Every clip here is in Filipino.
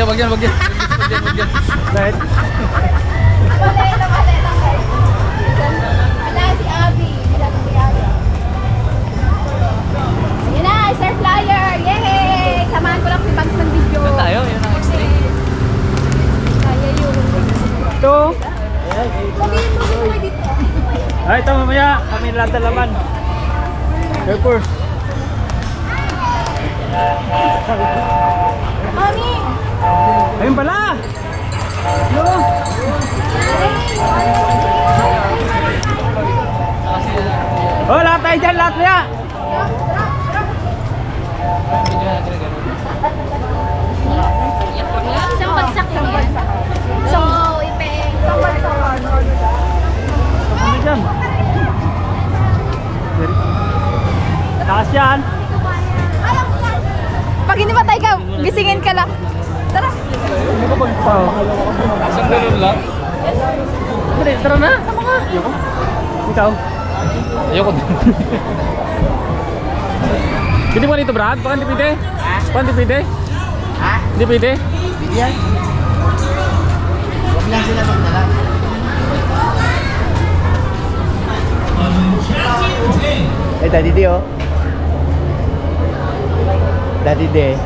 Wag yan. Right? Malay lang guys. Wala si Abby. Wala si Abby. Yun na, Star Flyer! Yay! Samahan ko lang si Bugs ng video. Doon tayo, yun ang extreme. Kaya yun. Ito. Sabihin mo sino kayo dito. Ay, ito mamaya. Kami lahat na laman. Pepper. Mami! Ayun pala! Ano? Oh, lahat tayo dyan, lahat kaya! Isang bagsak sa bagsak. So, ipeng. Isang bagsak. Ano dyan? Taas yan! Pag hindi patay ka, gisingin ka lang. Tara. Hindi ko pagpaw. Isang ganun lang. Tara na! Tama ka! Ayoko. Ikaw? Ayoko din. Hindi mo dito, Brad? Baka hindi pwede? Baka hindi pwede? Ha? Hindi pwede? Yan. Huwag lang sila magdala. Eh, Daddy D, oh. Daddy D.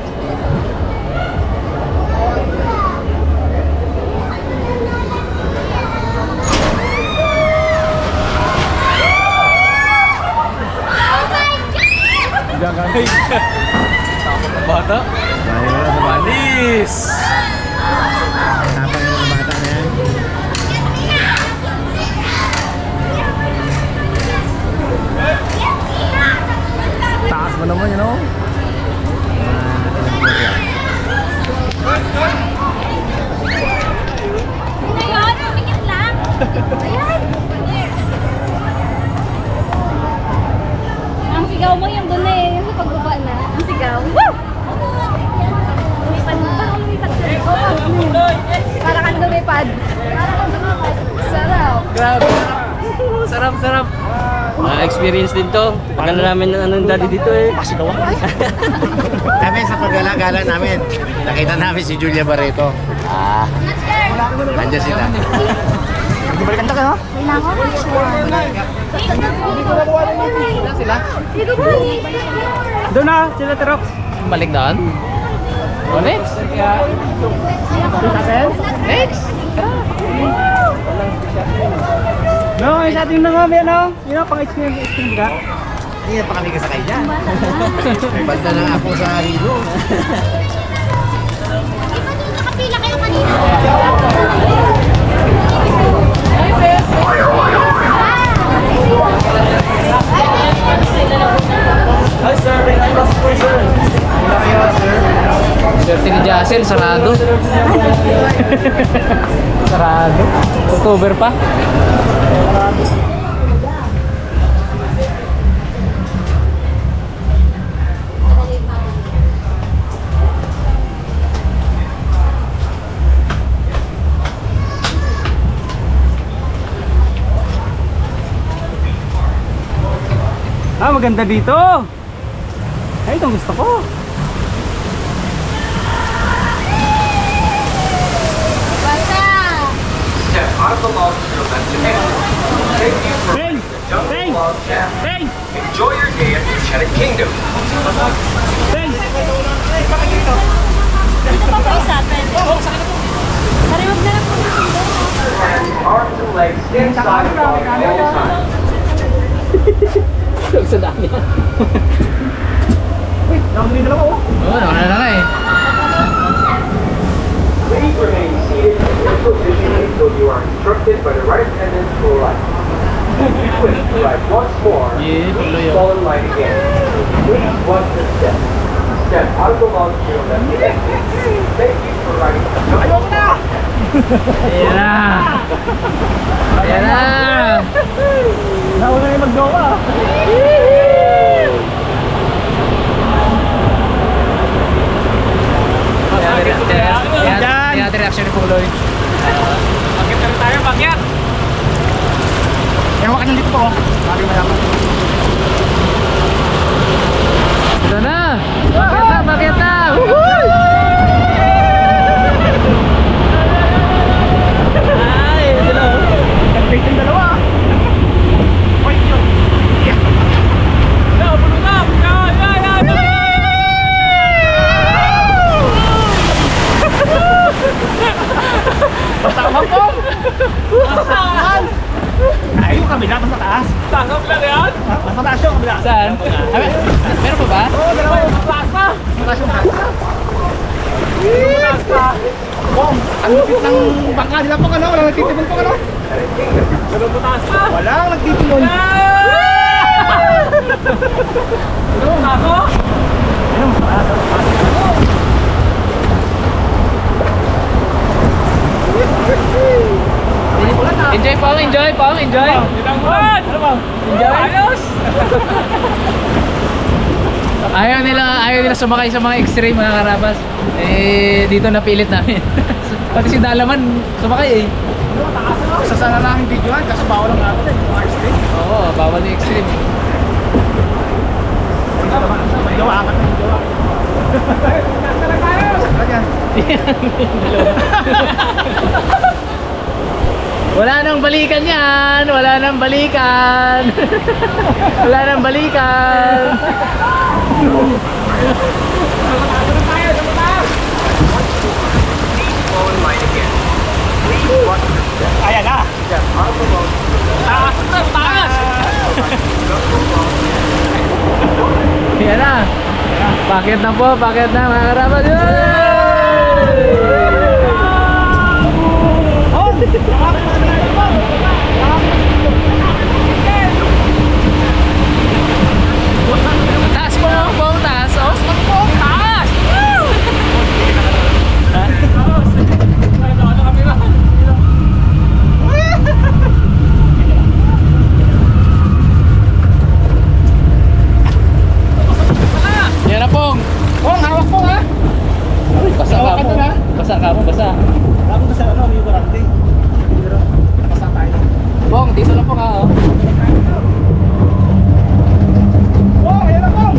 Gagawin. Takot ng bata. Dahil wala sa bata. Manis! Tapang yung mga bata na yan. Taas mo naman, you know? Ngayon, tumingin lang. Ayan. Ang sigaw mo yung doon eh, yung sa pagbaba na. Ang sigaw. Woo! Lumipad mo. Parang lumipad ka. Para kang lumipad. Sarap. Grabe. Sarap. Experience din to. Pagkala namin ng anong daddy dito eh. Pasigaw ako. Kami sa paggala-gala namin, nakita namin si Julia Barreto. Ah. Nandiyan sila. Balikan ka, ha? May nako. Sila? Dito ba? Doon na, sila Terok. Balik daan. O next. Next! No, yung sa ating nangami, ano? Yun ang pang-experience ka? Hindi na pa kami kasakay dyan. Banda na ako sa hilo. Nakapila kayo kanina. Hi, sir. May nailas po, sir. Swerte ni Jassel, sarado. Sarado. October pa. Ah, maganda dito. Ay, itong gusto ko. Basta. Bang! Bang! Bang! Enjoy your day at Enchanted Kingdom. Bang! Ito pa po isa. Pariwag na lang po. Arms and legs inside of all time. Sa dami. Nakamunin na lang ako. Oo, nakala na eh. Please remain seated in your position until you are instructed by the right attendant to alight. If you wish to ride once more, Yeah, tuloy please yun. fall in line again. Please watch your step. Step out of the launch to your left. Thank you for riding. Ayoko na! Ayan na. Ayan na. Nauna yung mag-dowa. Ayan natin reaction ni Puloy. Bakit na tayo? Bakit? Ewan ka nandito po. Sabi mayaman. Ito na. Bakit na? Woohoo! Saan? Meron pa ba? Oo, dalawa. Taas pa! Ang lupit ng bangka nila po, ano? Walang nagtitimon po, ano? Taas pa! Walang nagtitimon. Ano, ako? Enjoy pong, enjoy pong, enjoy. Ano ba? Enjoy. Ayos. Ayaw nila sumakay sa mga extreme mga karabas. Eh dito napilit namin. Pati si Dalaman sumakay eh. Isa sana lang yung videoan kasi bawal ang natin eh. Mga extreme. Oo, bawal yung extreme. May gawa ka na yung gawa. Ganyan. Wala nang balikan yan! Wala nang balikan! Wala nang balikan! Ayan na. Taas na! Taas! Yan na! Bakit na po? Bakit na mga karabat? Taas po ang pong taas! Oh, pong taas! Woo! Yan na pong! Pong, hawak po ha. Basa ka mo! Basa ka mo! Basa! Ako na sa ano, may warranty. Pero, nakasa tayo. Pong, dito lang po ka oh! Pong, ayan na Pong.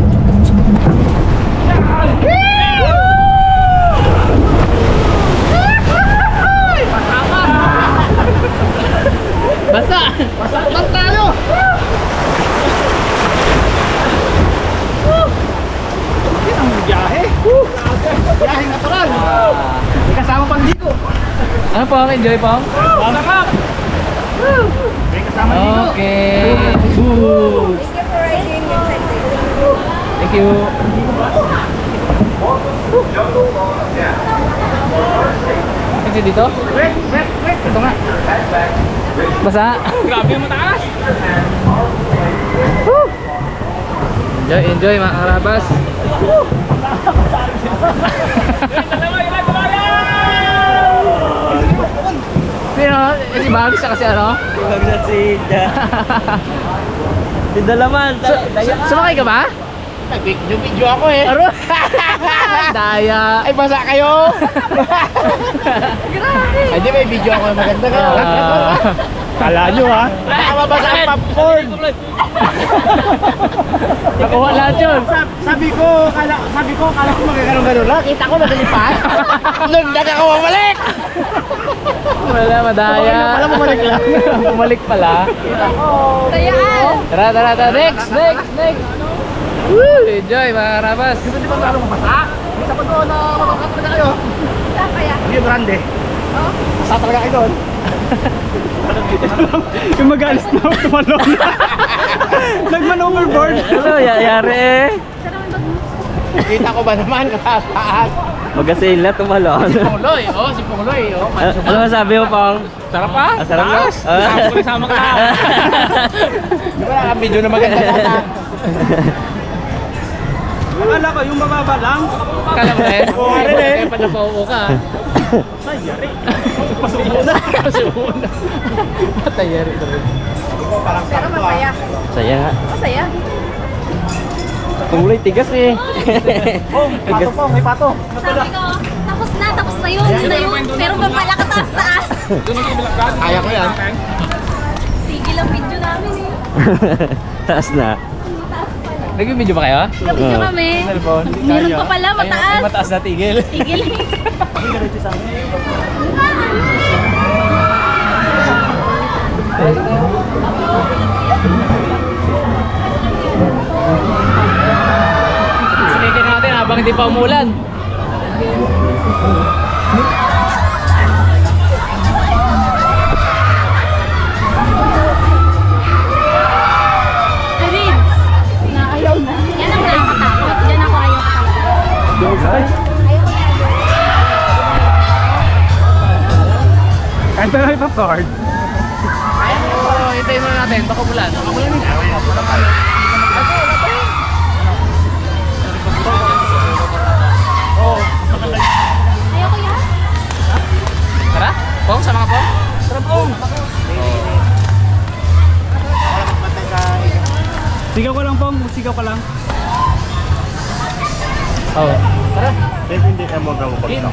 Basa! Basa lang tayo. Yan ang biyahe. Biyaheng natural. May kasama pang ligo. Ano po? Enjoy po? May kasama ligo. Okay! Woo! Thank you for riding inside the Thank you! Kasi dito? Wait. Ito nga! Basa! Grabe mo taas! Enjoy mga karabas! Sino? Si Bags kasi ano? Huwag na si si Dalaman. Sumakay ka ba? Nag-video ako eh. Aro! Daya! Ay, basa kayo! Ay, di may video ako na maganda ka. Kala nyo ha? Baka mabasa ang popcorn. Nakuha lahat yun! Sabi ko, kala ko magkakaroon lang. Kita ko nakalipad. Doon, daga ko mamalik! Wala, madaya! Wala, bumalik lang. Bumalik pala. Tayaan! Tara! Next! Woo! Enjoy mga karabas! Di ba lalo mabasa? Kita ko doon na mabasa talaga kayo. Saan kaya? Hindi, Brande. Oh? Basa talaga kayo doon. Yung mag-alis na tumalon. Nag-manoverboard. Ano, yari eh. Saan naman bag mo? Kita ko ba naman kataas? Magasin na tumalon. Pongloy, oh, si Pongloy, oh. Ano masabi mo, Pong? Sarap pa? Sarap na? Sama ka. Di ba naka-video na maganda sana? Akala ko yung mababa lang. Akala mo eh? Oo, eh. Pag napauo ka. Pasubuna. Matayari ito rin. Pero masaya. Saya nga. Masaya. Tumuloy tigas eh. Pato po, may pato. Sabi ko, tapos na yun, yun na yun. Pero pa pala kataas-taas. Kaya ko yan. Tigil ang video namin eh. Taas na. Taas pala. Nag-video ba kayo? Nag-video kami. Meron pa pala, mataas. Ay, mataas na tigil. Tigil. Sinikin natin habang hindi pa umulan. Rids na Ayoko yan. Ito na yung popcorn. Hintayin muna natin. Baka bulan. Ayoko yan. Tara? Pong, sama ka Pong? Tara Pong! Sigaw ka lang, Pong. Sigaw ka lang. Oo. Tara. Hindi ka mo gawa Game.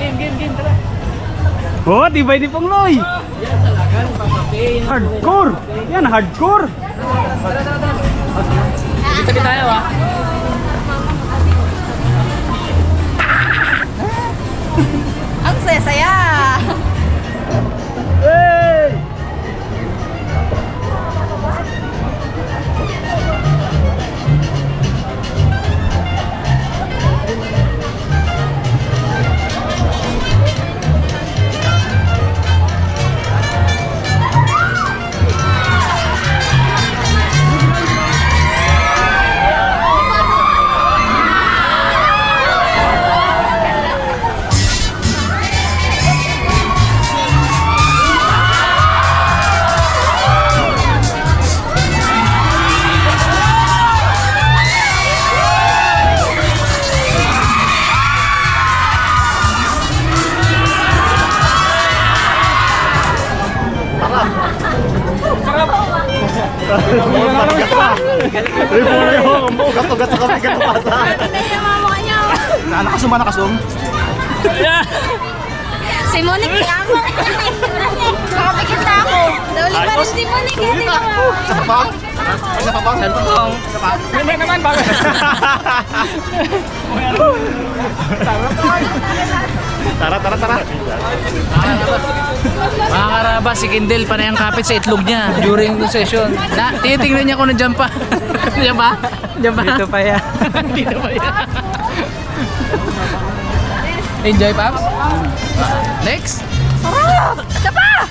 Tara. Oh, tibay ni Pong Loy. Hardcore. Yan, hardcore. Dito tayo ah. Ang saya-saya. Hey! Ugat-ugat sa kami katupasa. Hindi yung mga mukha niyo. Nakasuma, nakasum. Si Monique, tama. Nakapikit na ako. Dawli pa rin si Monique. Hindi na ako. Isa pa bang? Isa pa bang? Saan pa Pong? Isa pa? Hindi naman bagay. Tara. Mga karabas, si Kindle panay ang kapit sa itlog niya during the session. Tinitingnan niya kung nandiyan pa. Nandiyan pa? Nandiyan pa? Dito pa yan. Dito pa yan. Enjoy, Paps? Next? Isa pa!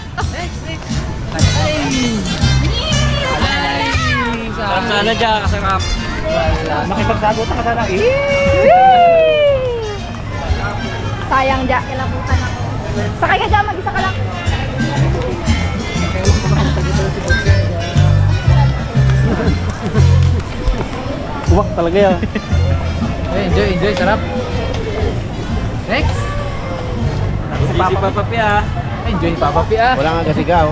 Sarap sana dyan, kasarap. Makipagsagot ka sana. Sayang dyan, kilabutan ako. Sakay ka dyan, mag-isa ka lang. Wak talaga yan. Enjoy, sarap. Next? Easy pa papi ah. Enjoy, Papa P ah. Wala nga kasigaw.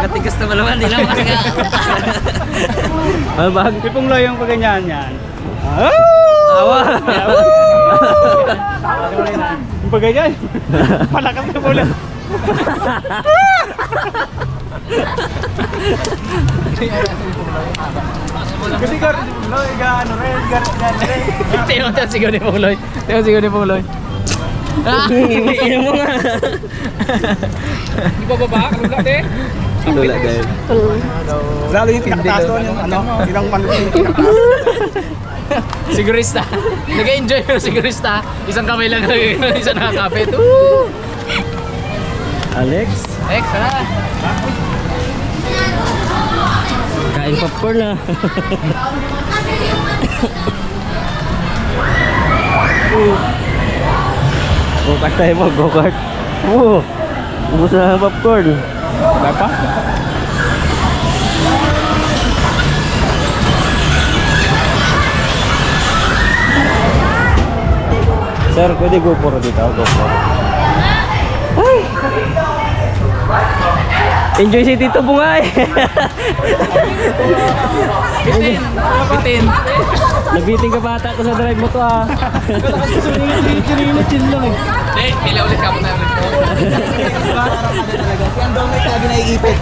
Katigas na malaman, hindi na makaga. Malbag. Pong Loy yung paganyan yan. Awa! Yung paganyan. Palakas na ulit. Kasi garo si Pong Loy, gano rin, garo rin. Tingnan sigaw ni Pongloy. Inom mo nga. Di ba baba? Ano dati? Lula dahil. Lalo yung pinakataas doon yung ano, ilang manutin. Sigurista. Nag-enjoy pero sigurista. Isang kamay lang isa nakakapit. Alex, Next, ha? kain popcorn na. Go-kart tayo mo, go-kart. Oo, ubos na ang popcorn. Wala pa? Sir, pwede GoPro dito, GoPro. Ay! Enjoy si Tito Bungay! Bitin. Nabiting ka bata ko sa drive mo to ah. Chill lang eh. Hindi, pila ulit ka muna ulit. Si Andong may lagi naiipit.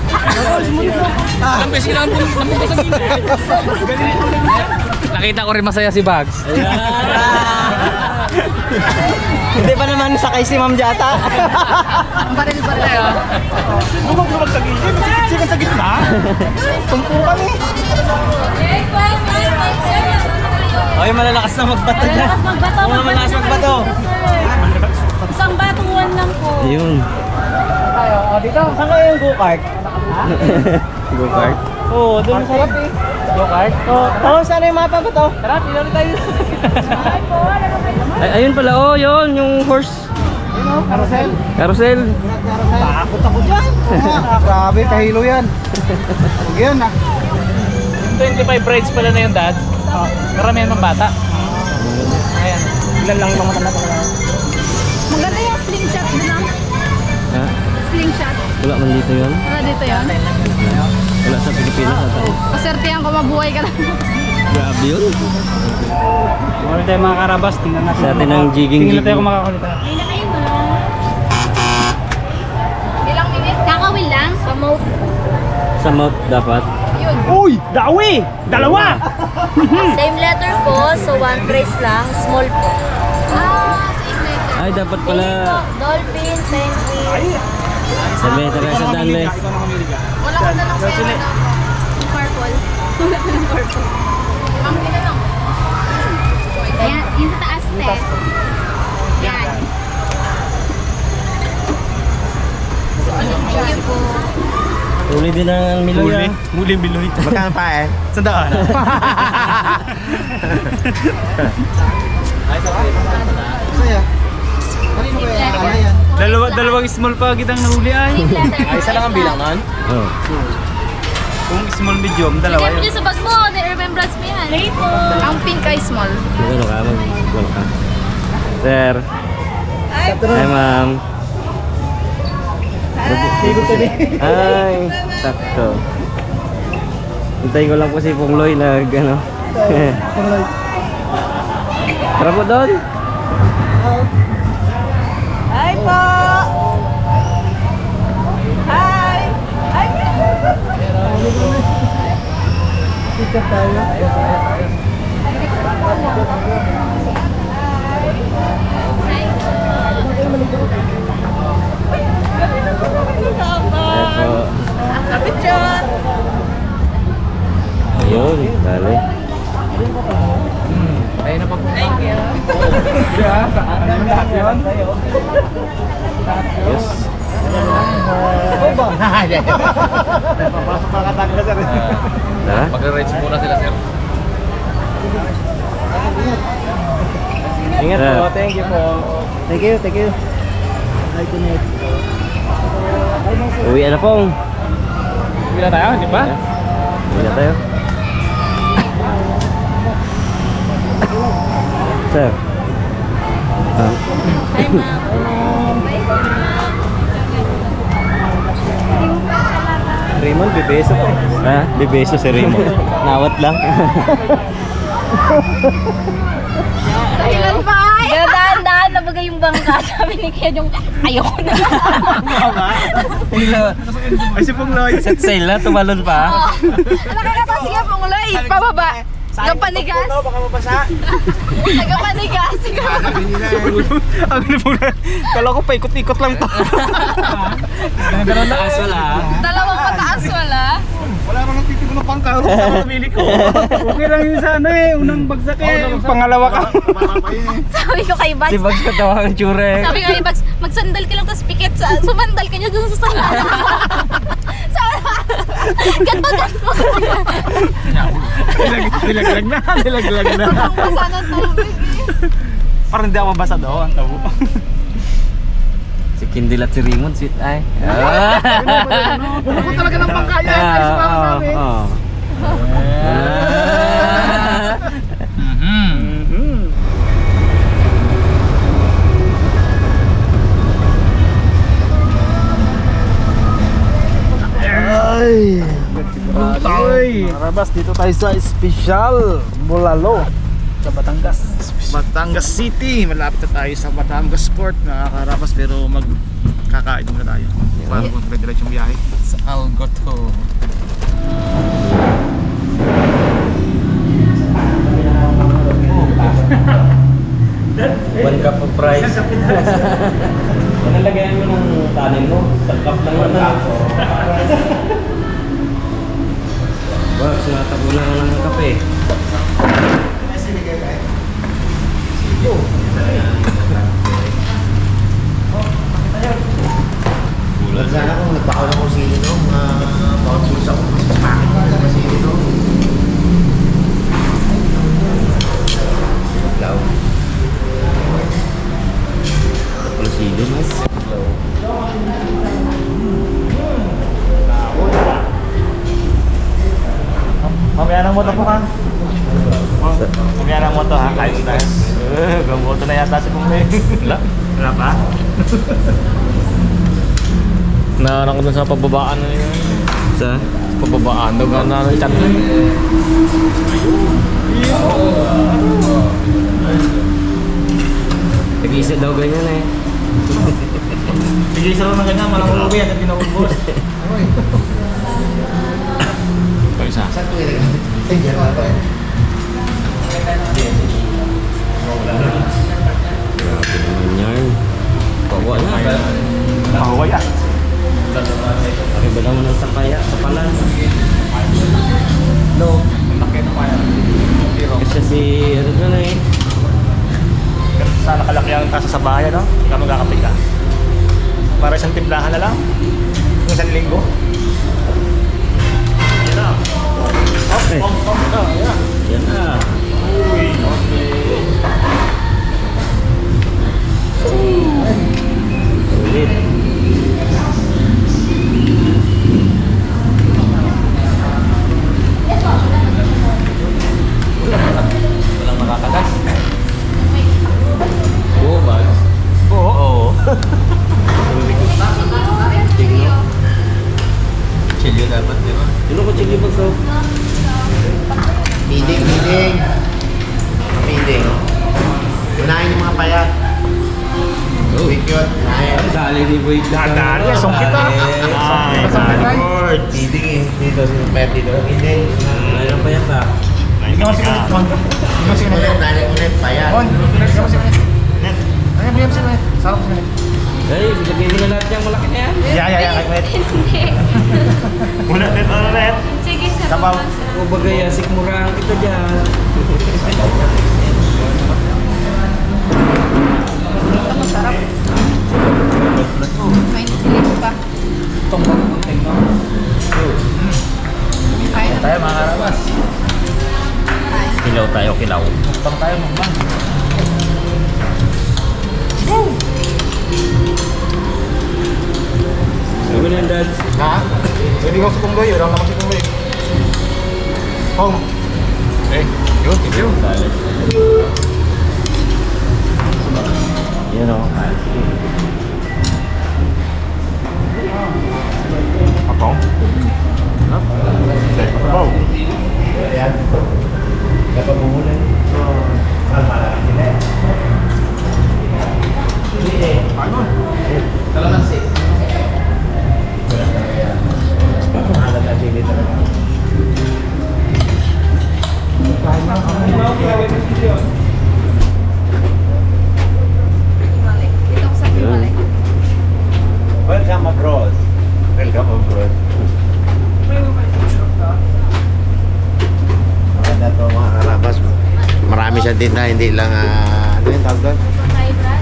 Ang besi lang po sa gilid. Nakita ko rin masaya si Bags. Hindi pa naman sakay si Ma'am Jata. Baril-baril ah. Lumag sa gilid. Sikat sa gitna. Tumpukan eh. Ay, malalakas na magbato na. Magbato, Oo, malakas magbato. Isang batuan lang po. Ayun. Dito, saan kayo yung go-kart? Go-kart. Oo, doon masarap eh. Go-kart? Oo, sana yung mapa ba to? Tara, pinalo tayo. Ay, ayun pala, oh, yun, yung horse. Carousel. Carousel. Takot ako dyan. Grabe, kahilo yan. Huwag yan ah. 25 rides pala na yung dads. Karamihan ng bata. Ayan. Ilan lang yung mga matanda ko. Maganda yung slingshot doon ah. Ha? Slingshot. Wala man dito yun. Wala dito yun. Wala sa Pilipinas. Ata. Pasertihan ko mabuhay ka lang. Grabe yun. Wala tayo mga karabas, tingnan natin. Sa atin ang Tingnan jiging-jiging. tayo kung makakulita. Ilang minutes? Kakawin lang? Sa mouth. Sa mouth dapat. Yun. Uy! Dawi! Dalawa! Same letter po, so one price lang, small po. Ah, same letter. Ay, dapat pala. Dolphin, penguin. Sabi, tara sa danle. Wala ko na lang sa'yo. Yung purple. Wala ko ng purple. Pamili na lang. Ayan, yung sa taas, te. Yan. Thank you po. Uli din ang Miloy. Muli. Muli biloy. Magkano pa eh? Sandaan. Dalawang small pa kitang nahuli ay. Same letter. Ay, isa lang ang bilang nun. Oh. Kung small medium, dalawa Lagyan mo yun. dyan sa bag mo, na-remembrance mo yan. Ang pink ay small. Ano ka? Mag-wala ka. Sir. Hi, ma'am. Ay, sakto. Hintayin ko lang po si Pungloy na gano. Tara po doon. Hi po! Hi! Hi! Ito. Picture! Ayun, dali. Ayun na pa po. Thank you. Yes. Papasok pa katang na sir. Tara. Mag-rides muna sila, sir. Ingat po. Thank you po. Thank you, thank you. Uwi na pong. Uwi na tayo, di ba? Uwi na tayo. Sir. Hi, ma'am. Raymond, bebeso po. Ha? Bebeso si Raymond. Nawat lang. Kailan pa ay? Dahan-dahan na bagay yung bangka. Sabi ni Ken yung ayoko na. Ay, si Pungloy. Set sail na, tumalon pa. Ano ka na pa? Sige, Pungloy. Pababa. Nagpanigas. Baka mabasa. Nagpanigas. Sige. Ang Pungloy. Kala ko paikot-ikot lang to. Ganun na aso la. Dalawang pataas wala. Wala namang titip ng pangkaro sa pamili ko. Okay lang yun sa ano eh. Unang bagsak eh. Pangalawa ka. Sabi ko kay Bags, Si Bags katawa ang tsura eh. sabi ko kay Bags, magsandal ka lang tapos pikit sa, sumandal ka niya dun sa sandal. Ganto. Nilaglag na. Nilaglag na. Ang basa ng tubig. Parang hindi ako mabasa daw. Ang tabo. Si Kindle at si Raymond, sweet ay. Wala ko talaga ng pangkaya. Ay, sumama sa amin. Ay! Marabas, dito tayo sa Special Bulalo sa Batangas. Batangas City. Malapit na tayo sa Batangas Port, mga karabas, pero magkakain muna tayo. Para kung diretso yung biyahe. Sa Algoto. One cup of rice. Nalagayan mo ng kanin mo. Sa cup lang naman. Wag, sinatago lang ng kape. Bulan sana kung nagpakaw ng kusili no, mga bawat susa ko. Bakit ba ng kusili no? Kunyara mo to ha, kayo na. Gamoto na yata si Pumay. Wala pa? Naharang ko dun sa pababaan na yun. Sa? Pababaan daw na chat. Nag-iisa daw ganyan eh. Bigay sa mga ganyan, malang ulubi yan at pinaubos. Ito isa. Saan ko ilagay? Ay, yan ba? Grabe naman yan. Kawa na. Nakaway ah. Iba naman ang sakaya sa palan. No. Laki na kaya. Kasi si ano na eh. Pero sana kalaki ang tasa sa bahay, no? Hindi ka magkakape ka. Para isang timplahan na lang. Yung isang linggo. Yan na. Okay. Yan. Yan na. Uy, okay. Ulit. Walang makakagas. Oo ba? Oo. Tingnan. Chilyo dapat, di ba? Sino ko chili ba so? Meeting. Unahin yung mga payat. Oh. Big yun. Unahin. Dali ni Boy. Dadaan yan, sungkit ah. Ay, Lord. Meeting eh. Dito, payat dito. Meeting. Mayroon pa yan ba? Ikaw si Ulit. Ikaw si Ulit, Ulit. ulit, payat. Ikaw si Ulit. Ay, bigyan mo si Ulit. Sarap si Ulit. Ay, bigyan mo na lahat yung malaki na yan. Yeah. Ulit. Hindi. Ulit. Sige, sabi Sabaw. mo. O bagay, sikmurang kita dyan. May silip pa. Kaya na. Tayo mga karabas. Kilaw tayo, kilaw. Bang tayo, mukbang. Sabi na yan, Dad. Ha? Pwede ko si Punggoy. Wala naman si Punggoy. Home. Yun, thank you. Yan o. Apaw. Apaw. Ayan. Dapat bumulan. Ano? Kalamansi. Mahal na sili talaga. Himalik. Dito ko sa himalik. Welcome abroad. Welcome abroad. Maganda to mga karabas. Marami siyang tinda, hindi lang ano yung tawag doon? Hi, Brad.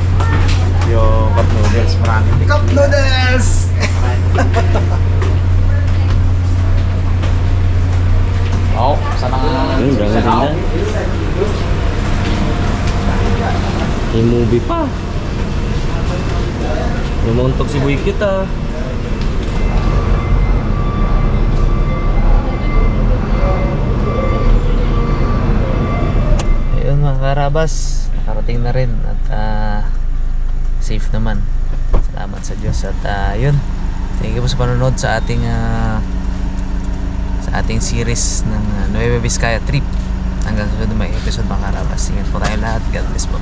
Yung cup noodles, marami. Cup noodles! Oo, sana nga. Yun, dami tinda. May movie pa. Lumuntok si Boy kita. Ayun mga karabas, nakarating na rin at safe naman. Salamat sa Diyos at yun. Thank you po sa panonood sa ating series ng Nueva Vizcaya trip. Hanggang susunod na may episode mga karabas. Ingat po tayo lahat. God bless po.